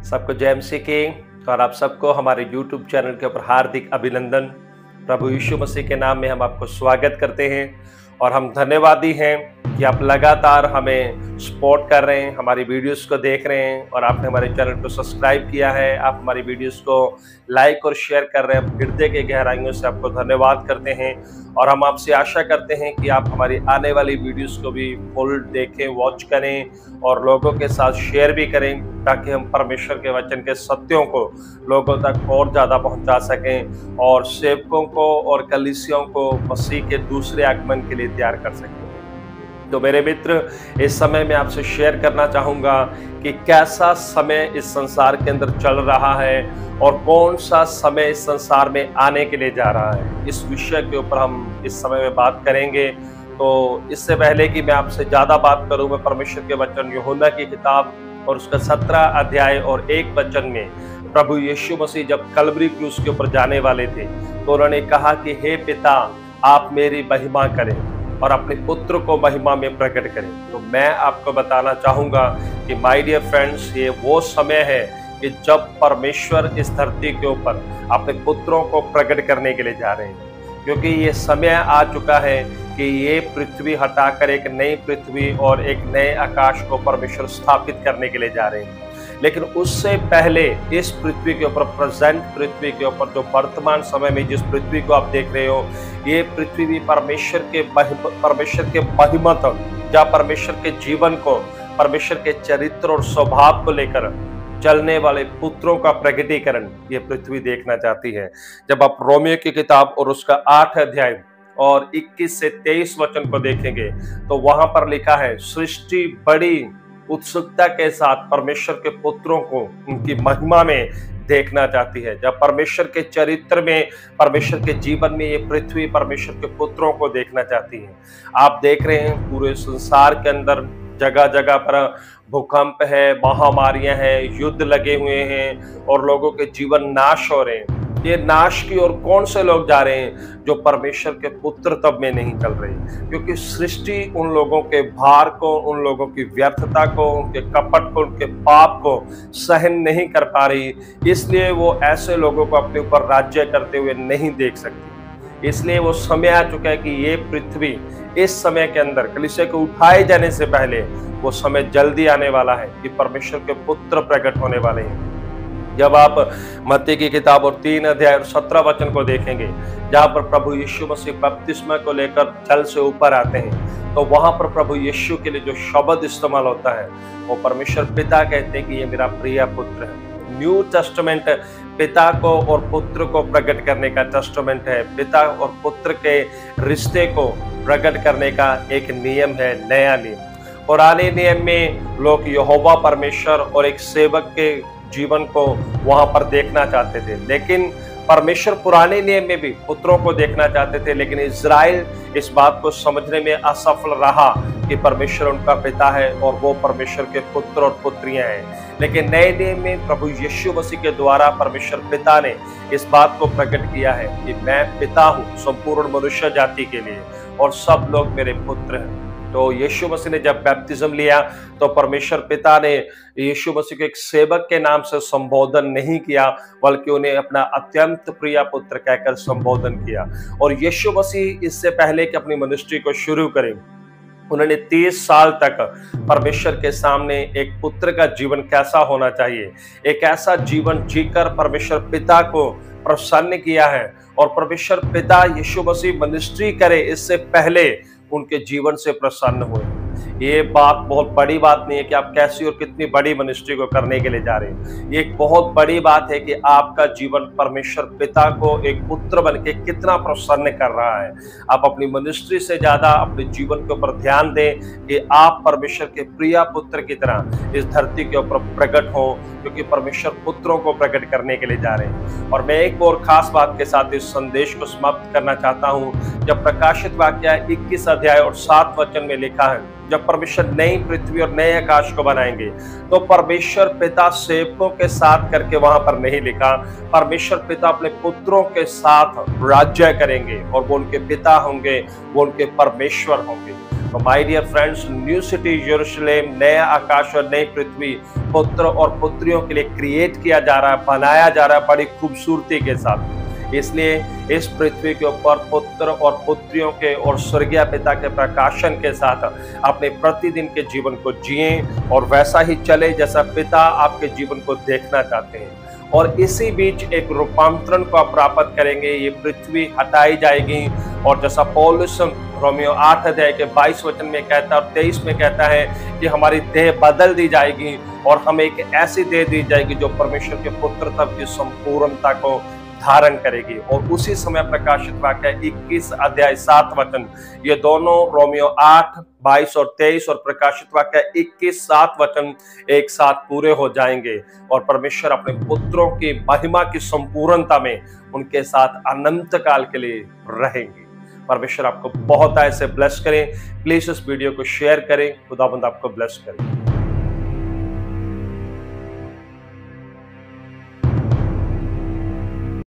सबको जय मसीह की और आप सबको हमारे YouTube चैनल के ऊपर हार्दिक अभिनंदन। प्रभु यीशु मसीह के नाम में हम आपको स्वागत करते हैं और हम धन्यवादी हैं कि आप लगातार हमें सपोर्ट कर रहे हैं, हमारी वीडियोस को देख रहे हैं और आपने हमारे चैनल को सब्सक्राइब किया है। आप हमारी वीडियोस को लाइक और शेयर कर रहे हैं। हृदय के गहराइयों से आपको धन्यवाद करते हैं और हम आपसे आशा करते हैं कि आप हमारी आने वाली वीडियोस को भी फुल देखें, वॉच करें और लोगों के साथ शेयर भी करें, ताकि हम परमेश्वर के वचन के सत्यों को लोगों तक और ज़्यादा पहुंचा सकें और सेवकों को और कलीसियों को मसीह के दूसरे आगमन के लिए तैयार कर सकें। तो मेरे मित्र, इस समय मैं आपसे शेयर करना चाहूँगा कि कैसा समय इस संसार के अंदर चल रहा है और कौन सा समय इस संसार में आने के लिए जा रहा है। इस विषय के ऊपर हम इस समय में बात करेंगे। तो इससे पहले कि मैं आपसे ज़्यादा बात करूँ, मैं परमेश्वर के वचन यूहन्ना की किताब और उसका 17 अध्याय और 1 वचन में प्रभु यीशु मसीह जब कलवरी क्रूस के ऊपर जाने वाले थे तो उन्होंने कहा कि हे पिता, आप मेरी महिमा करें और अपने पुत्र को महिमा में प्रकट करें। तो मैं आपको बताना चाहूँगा कि माय डियर फ्रेंड्स, ये वो समय है कि जब परमेश्वर इस धरती के ऊपर अपने पुत्रों को प्रकट करने के लिए जा रहे हैं, क्योंकि ये समय आ चुका है कि ये पृथ्वी हटाकर एक नई पृथ्वी और एक नए आकाश को परमेश्वर स्थापित करने के लिए जा रहे हैं। लेकिन उससे पहले इस पृथ्वी के ऊपर, प्रेजेंट पृथ्वी के ऊपर, जो वर्तमान समय में जिस पृथ्वी को आप देख रहे हो, ये पृथ्वी भी परमेश्वर के महिमा तक, जहाँ परमेश्वर के जीवन को, परमेश्वर के चरित्र और स्वभाव को लेकर चलने वाले पुत्रों का प्रकटीकरण ये पृथ्वी देखना चाहती है। जब आप रोमियो की किताब और उसका 8 अध्याय और 21 से 23 वचन को देखेंगे तो वहां पर लिखा है, सृष्टि बड़ी उत्सुकता के साथ परमेश्वर के पुत्रों को उनकी महिमा में देखना चाहती है। जब परमेश्वर के चरित्र में, परमेश्वर के जीवन में ये पृथ्वी परमेश्वर के पुत्रों को देखना चाहती है। आप देख रहे हैं पूरे संसार के अंदर जगह जगह पर भूकंप है, महामारियां हैं, युद्ध लगे हुए हैं और लोगों के जीवन नाश हो रहे हैं। ये नाश की ओर कौन से लोग जा रहे हैं? जो परमेश्वर के पुत्र तब में नहीं चल रही, क्योंकि सृष्टि उन लोगों के भार को, उन लोगों की व्यर्थता को, उनके कपट को, उनके पाप को सहन नहीं कर पा रही। इसलिए वो ऐसे लोगों को अपने ऊपर राज्य करते हुए नहीं देख सकती। इसलिए वो समय आ चुका है कि ये पृथ्वी इस समय के अंदर कलीसिया को उठाए जाने से पहले वो समय जल्दी आने वाला है कि परमेश्वर के पुत्र प्रकट होने वाले हैं। जब आप मत्ती की किताब और 3 अध्याय और 17 वचन को देखेंगे, जहाँ पर प्रभु यीशु मसीह बपतिस्मा को लेकर जल से ऊपर आते हैं, तो वहां पर प्रभु यीशु के लिए जो शब्द इस्तेमाल होता है वो परमेश्वर पिता कहते हैं कि ये मेरा प्रिय पुत्र है। न्यू टेस्टामेंट पिता को और पुत्र को प्रकट करने का टेस्टामेंट है। पिता और पुत्र के रिश्ते को प्रकट करने का एक नियम है, नया नियम। पुराने नियम में लोग यहोवा परमेश्वर और एक सेवक के जीवन को वहां पर देखना चाहते थे, लेकिन परमेश्वर पुराने नियम में भी पुत्रों को देखना चाहते थे, लेकिन इज़राइल इस बात को समझने में असफल रहा कि परमेश्वर उनका पिता है और वो परमेश्वर के पुत्र और पुत्रियां हैं। लेकिन नए नियम में प्रभु यीशु मसीह के द्वारा परमेश्वर पिता ने इस बात को प्रकट किया है कि मैं पिता हूँ संपूर्ण मनुष्य जाति के लिए और सब लोग मेरे पुत्र हैं। तो यीशु मसीह ने जब बैप्टिज्म लिया तो परमेश्वर पिता ने यीशु मसीह को एक सेवक के नाम से संबोधन नहीं किया, बल्कि उन्हें अपना अत्यंत प्रिय पुत्र कहकर संबोधन किया। और यीशु मसीह इससे पहले कि अपनी मिनिस्ट्री को शुरू करें, उन्होंने 30 साल तक परमेश्वर के सामने एक पुत्र का जीवन कैसा होना चाहिए, एक ऐसा जीवन जीकर परमेश्वर पिता को प्रसन्न किया है। और परमेश्वर पिता यीशु मसीह मिनिस्ट्री करे इससे पहले उनके जीवन से प्रसन्न हुए। ये बात बहुत बड़ी बात नहीं है कि आप कैसी और कितनी बड़ी मिनिस्ट्री को करने के लिए जा रहे हैं। ये एक बहुत बड़ी बात है कि आपका जीवन परमेश्वर पिता को एक पुत्र बनके कितना प्रसन्न कर रहा है। आप अपनी मिनिस्ट्री से ज्यादा अपने जीवन के ऊपर ध्यान दें कि आप परमेश्वर के प्रिय पुत्र की तरह इस धरती के ऊपर प्रकट हो, क्योंकि परमेश्वर पुत्रों को प्रकट करने के लिए जा रहे हैं। और मैं एक और खास बात के साथ इस संदेश को समाप्त करना चाहता हूँ। जब प्रकाशित वाक्य 21 अध्याय और 7 वचन में लिखा है, जब परमेश्वर नई पृथ्वी और नए आकाश को बनाएंगे, तो परमेश्वर पिता सेवकों के साथ करके वहां पर नहीं लिखा, परमेश्वर पिता अपने पुत्रों के साथ राज्य करेंगे और वो उनके पिता होंगे, वो उनके परमेश्वर होंगे। तो my dear friends, new city यरूशलेम, नया आकाश और नई पृथ्वी पुत्र और पुत्रियों के लिए क्रिएट किया जा रहा है, बनाया जा रहा है बड़ी खूबसूरती के साथ। इसलिए इस पृथ्वी के ऊपर पुत्र और पुत्रियों के और स्वर्गीय पिता के प्रकाशन के साथ अपने प्रतिदिन के जीवन को जिएं और वैसा ही चले जैसा पिता आपके जीवन को देखना चाहते हैं। और इसी बीच एक रूपांतरण को आप प्राप्त करेंगे, ये पृथ्वी हटाई जाएगी। और जैसा पौलुस रोमियो 8 अध्याय के 22 वचन में कहता है और 23 में कहता है कि हमारी देह बदल दी जाएगी और हमें एक ऐसी देह दी जाएगी जो परमेश्वर के पुत्रत्व की संपूर्णता को धारण करेगी। और उसी समय प्रकाशित वाक्य 21 अध्याय 7 वचन, ये दोनों रोमियो 8 22 और 23 और प्रकाशित वाक्य 21 7 वचन एक साथ पूरे हो जाएंगे और परमेश्वर अपने पुत्रों की महिमा की संपूर्णता में उनके साथ अनंत काल के लिए रहेंगे। परमेश्वर आपको बहुत ऐसे ब्लेस करें। प्लीज इस वीडियो को शेयर करें। खुदावंद आपको ब्लेस करें।